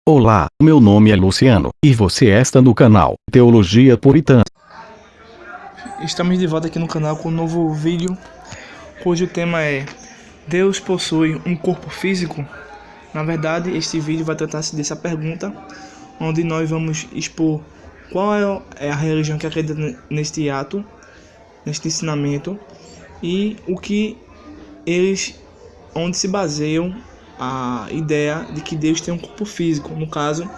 Olá, meu nome é Luciano, e você está no canal Teologia Puritana. Estamos de volta aqui no canal com um novo vídeo, cujo tema é Deus possui um corpo físico? Na verdade, este vídeo vai tratar-se dessa pergunta, onde nós vamos expor qual é a religião que acredita neste ato, neste ensinamento, e o que onde se baseiam a ideia de que Deus tem um corpo físico. No caso,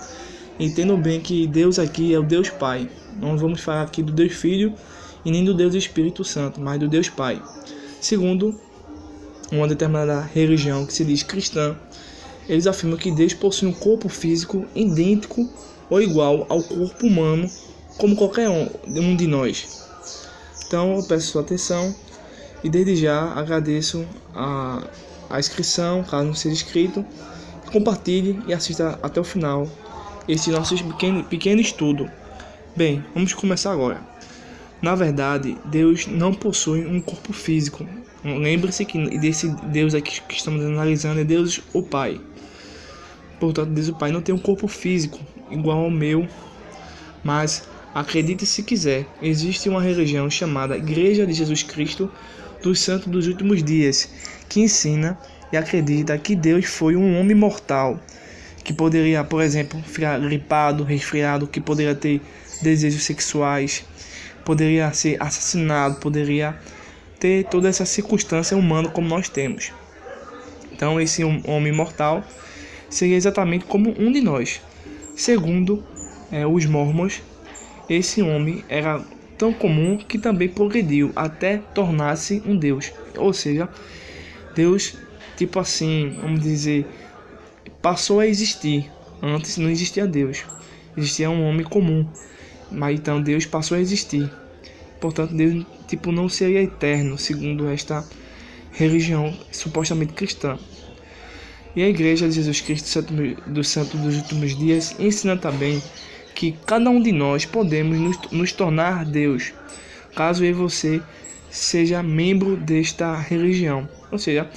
entendam bem que Deus aqui é o Deus Pai. Não vamos falar aqui do Deus Filho e nem do Deus Espírito Santo, mas do Deus Pai. Segundo uma determinada religião que se diz cristã, eles afirmam que Deus possui um corpo físico idêntico ou igual ao corpo humano, como qualquer um de nós. Então eu peço sua atenção e desde já agradeço a inscrição, caso não seja inscrito, compartilhe e assista até o final esse nosso pequeno estudo. Bem, vamos começar agora. Na verdade, Deus não possui um corpo físico. Lembre-se que desse Deus aqui que estamos analisando é Deus o Pai. Portanto, Deus o Pai não tem um corpo físico igual ao meu, mas acredite se quiser, existe uma religião chamada Igreja de Jesus Cristo dos Santos dos Últimos Dias, que ensina e acredita que Deus foi um homem mortal, que poderia, por exemplo, ficar gripado, resfriado, que poderia ter desejos sexuais, poderia ser assassinado, poderia ter toda essa circunstância humana como nós temos. Então esse homem mortal seria exatamente como um de nós. Segundo os mormons, esse homem era tão comum que também progrediu até tornar-se um Deus. Ou seja, Deus, tipo assim, vamos dizer, passou a existir. Antes não existia Deus, existia um homem comum. Mas então Deus passou a existir. Portanto, Deus não seria eterno, segundo esta religião supostamente cristã. E a Igreja de Jesus Cristo dos Santos dos Últimos Dias ensina também que cada um de nós podemos nos tornar Deus, caso eu e você seja membro desta religião. Ou seja,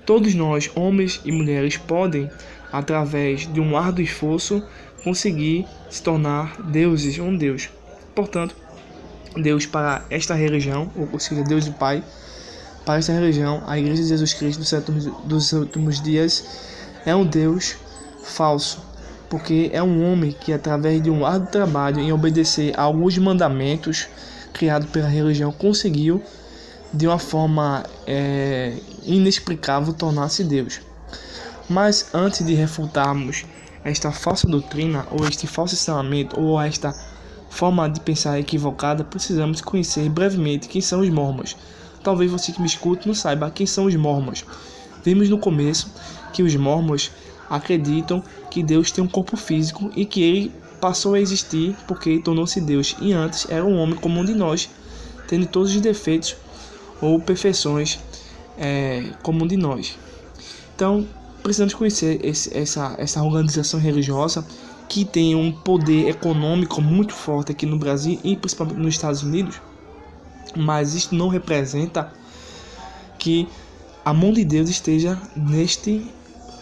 todos nós, homens e mulheres, podem, através de um árduo esforço, conseguir se tornar deuses, um Deus. Portanto, Deus para esta religião, ou seja, Deus o Pai, para esta religião, a Igreja de Jesus Cristo dos Últimos Dias é um Deus falso, porque é um homem que, através de um árduo trabalho em obedecer a alguns mandamentos criados pela religião, conseguiu, de uma forma inexplicável, tornar-se Deus. Mas antes de refutarmos esta falsa doutrina, ou este falso ensinamento, ou esta forma de pensar equivocada, precisamos conhecer brevemente quem são os mormons. Talvez você que me escute não saiba quem são os mormons. Vimos no começo que os mormons acreditam que Deus tem um corpo físico e que ele passou a existir porque tornou-se Deus. E antes era um homem como um de nós, tendo todos os defeitos ou perfeições como um de nós. Então, precisamos conhecer essa organização religiosa que tem um poder econômico muito forte aqui no Brasil e principalmente nos Estados Unidos. Mas isto não representa que a mão de Deus esteja neste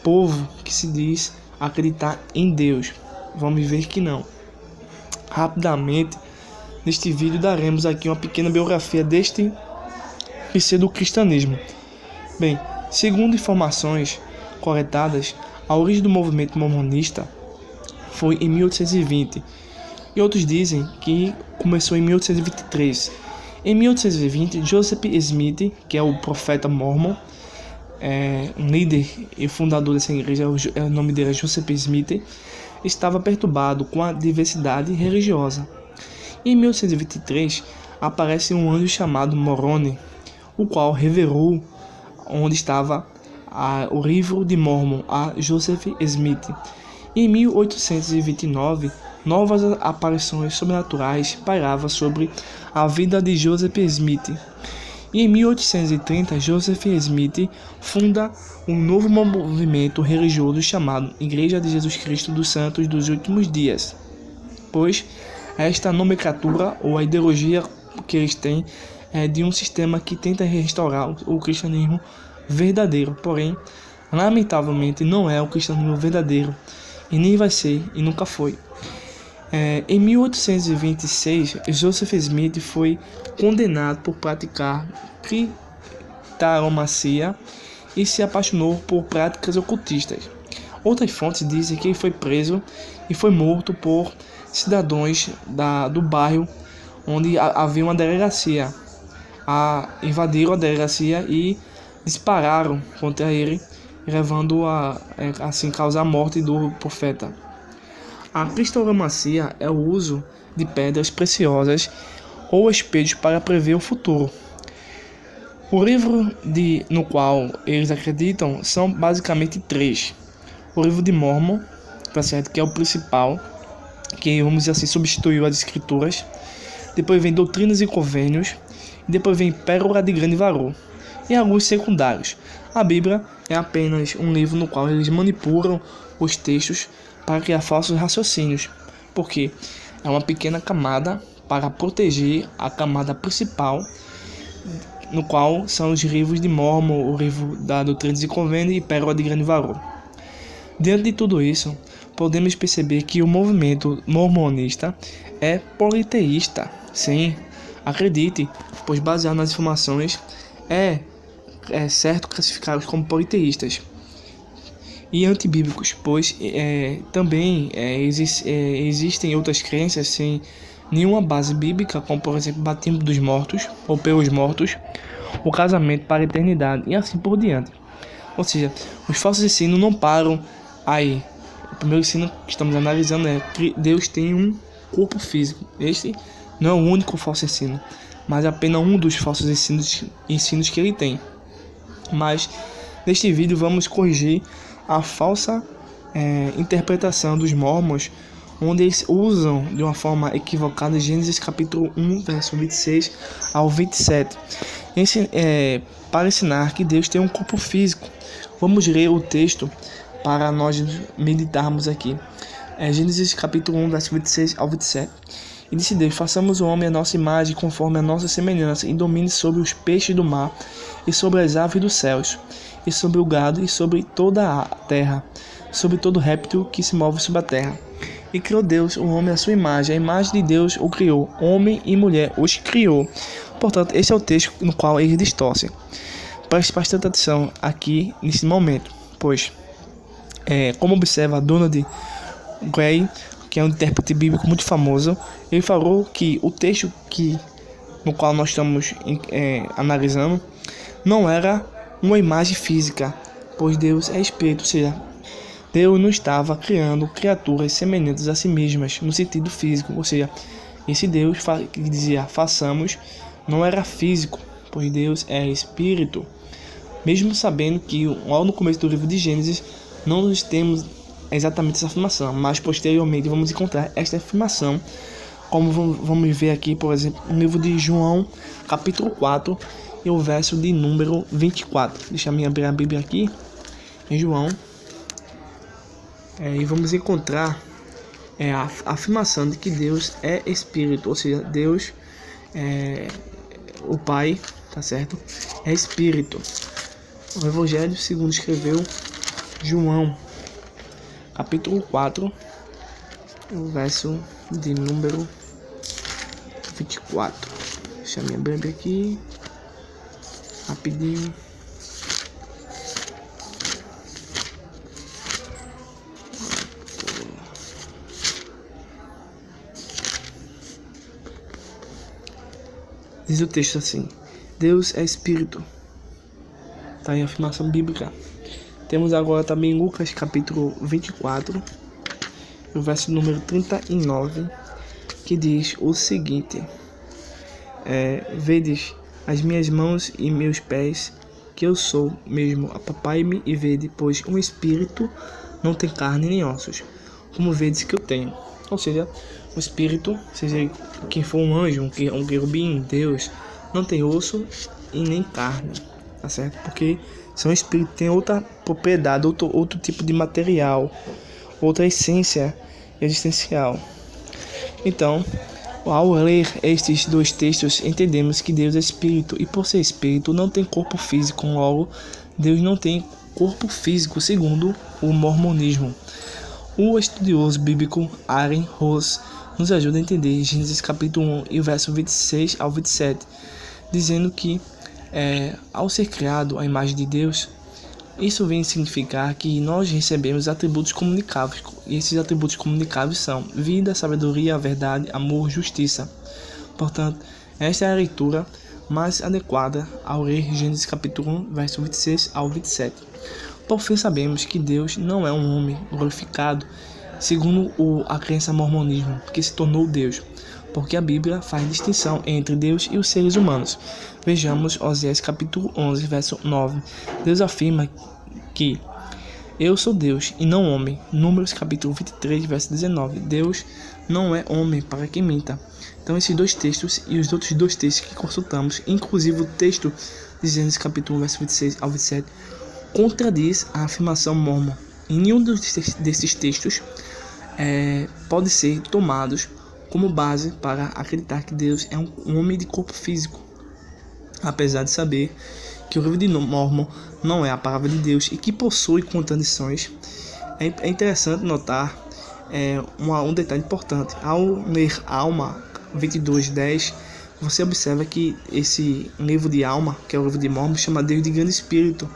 povo que se diz acreditar em Deus. Vamos ver que não. Rapidamente, neste vídeo daremos aqui uma pequena biografia deste pseudo-cristianismo. Bem, segundo informações coletadas, a origem do movimento mormonista foi em 1820 e outros dizem que começou em 1823. Em 1820, Joseph Smith, que é o profeta mormon, um líder e fundador dessa igreja, o nome dele é Joseph Smith, estava perturbado com a diversidade religiosa. Em 1823, aparece um anjo chamado Moroni, o qual revelou onde estava o livro de Mormon a Joseph Smith. Em 1829, novas aparições sobrenaturais pairavam sobre a vida de Joseph Smith. E em 1830, Joseph Smith funda um novo movimento religioso chamado Igreja de Jesus Cristo dos Santos dos Últimos Dias, pois esta nomenclatura ou a ideologia que eles têm é de um sistema que tenta restaurar o cristianismo verdadeiro, porém, lamentavelmente, não é o cristianismo verdadeiro. e nem vai ser e nunca foi. Em 1826, Joseph Smith foi condenado por praticar criptomancia e se apaixonou por práticas ocultistas. Outras fontes dizem que ele foi preso e foi morto por cidadãos do bairro onde havia uma delegacia. Invadiram a delegacia e dispararam contra ele, levando a assim causar a morte do profeta. A cristalomancia é o uso de pedras preciosas ou espelhos para prever o futuro. O livro no qual eles acreditam são basicamente 3. O livro de Mormon, tá certo? Que é o principal, que vamos dizer assim substituiu as escrituras. Depois vem Doutrinas e Convênios. E depois vem Pérola de Grande Valor. E alguns secundários. A Bíblia é apenas um livro no qual eles manipulam os textos para criar falsos raciocínios, porque é uma pequena camada para proteger a camada principal, no qual são os livros de Mormon, o livro da Doutrinas e Convênios e Pérola de Grande Valor. Diante de tudo isso, podemos perceber que o movimento mormonista é politeísta. Sim, acredite, pois baseado nas informações, é certo classificá-los como politeístas e antibíblicos, pois também existem outras crenças sem nenhuma base bíblica, como por exemplo o batismo dos mortos ou pelos mortos, o casamento para a eternidade e assim por diante. Ou seja, os falsos ensinos não param aí. O primeiro ensino que estamos analisando é que Deus tem um corpo físico. Este não é o único falso ensino, mas é apenas um dos falsos ensinos que ele tem. Mas neste vídeo vamos corrigir a falsa interpretação dos mormons, onde eles usam de uma forma equivocada Gênesis capítulo 1, verso 26 ao 27, para ensinar que Deus tem um corpo físico. Vamos ler o texto para nós meditarmos aqui. Gênesis capítulo 1, verso 26 ao 27. E disse Deus: façamos o homem à nossa imagem, conforme a nossa semelhança, e domine sobre os peixes do mar, e sobre as aves dos céus, e sobre o gado, e sobre toda a terra, sobre todo réptil que se move sobre a terra. E criou Deus o homem à sua imagem, a imagem de Deus o criou, homem e mulher os criou. Portanto, esse é o texto no qual eles distorcem. Preste bastante atenção aqui nesse momento, pois, como observa Donald Gray, que é um intérprete bíblico muito famoso, ele falou que o texto no qual nós estamos analisando não era uma imagem física, pois Deus é espírito, ou seja, Deus não estava criando criaturas semelhantes a si mesmas no sentido físico, ou seja, esse Deus que dizia façamos não era físico, pois Deus é espírito. Mesmo sabendo que lá no começo do livro de Gênesis não temos exatamente essa afirmação, mas posteriormente vamos encontrar esta afirmação, como vamos ver aqui, por exemplo, no livro de João, capítulo 4, e o verso de número 24. Deixa eu abrir a Bíblia aqui, em João, e vamos encontrar a afirmação de que Deus é Espírito, ou seja, Deus, o Pai, tá certo? É Espírito. O Evangelho segundo escreveu João, capítulo 4, o verso de número 24. Deixa eu abrir aqui, rapidinho. Diz o texto assim: Deus é Espírito. Está aí a afirmação bíblica. Temos agora também Lucas capítulo 24, o verso número 39, que diz o seguinte: vedes as minhas mãos e meus pés, que eu sou mesmo, apalpai-me e vede, pois um espírito não tem carne nem ossos, como vedes que eu tenho. Ou seja, o espírito, seja quem for um anjo, um querubim, Deus, não tem osso e nem carne, tá certo? Porque são espíritos, tem outra propriedade, outro tipo de material, outra essência existencial. Então, ao ler estes dois textos, entendemos que Deus é espírito, e por ser espírito não tem corpo físico, logo Deus não tem corpo físico, segundo o mormonismo. O estudioso bíblico Aaron Ross nos ajuda a entender Gênesis capítulo 1 e verso 26 ao 27, dizendo que ao ser criado à imagem de Deus, isso vem significar que nós recebemos atributos comunicáveis, e esses atributos comunicáveis são vida, sabedoria, verdade, amor, justiça. Portanto, esta é a leitura mais adequada ao ler Gênesis capítulo 1, verso 26 ao 27. Por fim, sabemos que Deus não é um homem glorificado, segundo a crença mormonismo, que se tornou Deus, porque a Bíblia faz distinção entre Deus e os seres humanos. Vejamos Oséias capítulo 11, verso 9. Deus afirma que eu sou Deus e não homem. Números capítulo 23, verso 19. Deus não é homem para que minta. Então esses dois textos e os outros dois textos que consultamos, inclusive o texto de Gênesis capítulo 1, verso 26 ao 27, contradiz a afirmação mormon. Em nenhum desses textos pode ser tomados como base para acreditar que Deus é um homem de corpo físico, apesar de saber que o livro de Mormon não é a palavra de Deus e que possui contradições. É interessante notar um detalhe importante. Ao ler Alma 22:10, você observa que esse livro de Alma, que é o livro de Mormon, chama Deus de Grande Espírito.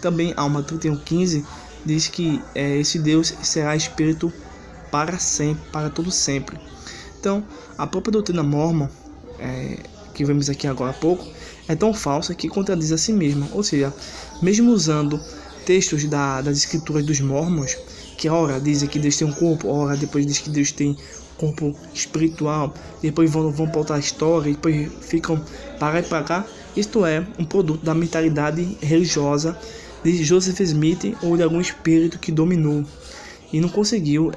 Também Alma 31:15 diz que esse Deus será Espírito para sempre, para todo sempre. Então, a própria doutrina Mormon, que vemos aqui agora há pouco, é tão falsa que contradiz a si mesma. Ou seja, mesmo usando textos das escrituras dos Mormons, que ora dizem que Deus tem um corpo, ora depois diz que Deus tem corpo espiritual, depois vão para outra história, depois ficam para lá e para cá. Isto é um produto da mentalidade religiosa de Joseph Smith ou de algum espírito que dominou e não conseguiu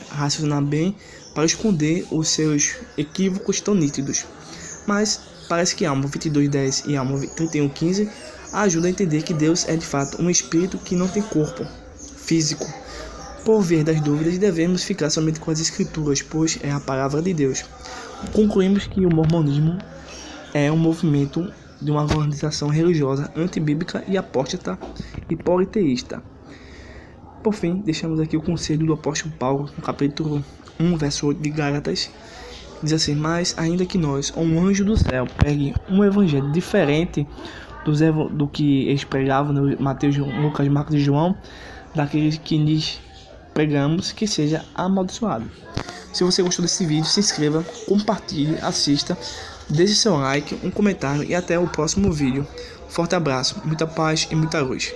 raciocinar bem para esconder os seus equívocos tão nítidos. Mas parece que Alma 22:10 e Alma 31:15 ajudam a entender que Deus é de fato um espírito que não tem corpo físico. Por via das dúvidas, devemos ficar somente com as escrituras, pois é a palavra de Deus. Concluímos que o mormonismo é um movimento de uma organização religiosa antibíblica e apóstata e politeísta. Por fim, deixamos aqui o conselho do apóstolo Paulo, no capítulo 1, verso 8 de Gálatas. Diz assim: mas ainda que nós, ou um anjo do céu, pregue um evangelho diferente do que eles pregavam no Mateus, Lucas, Marcos e João, daqueles que lhes pregamos, que seja amaldiçoado. Se você gostou desse vídeo, se inscreva, compartilhe, assista, deixe seu like, um comentário e até o próximo vídeo. Forte abraço, muita paz e muita luz.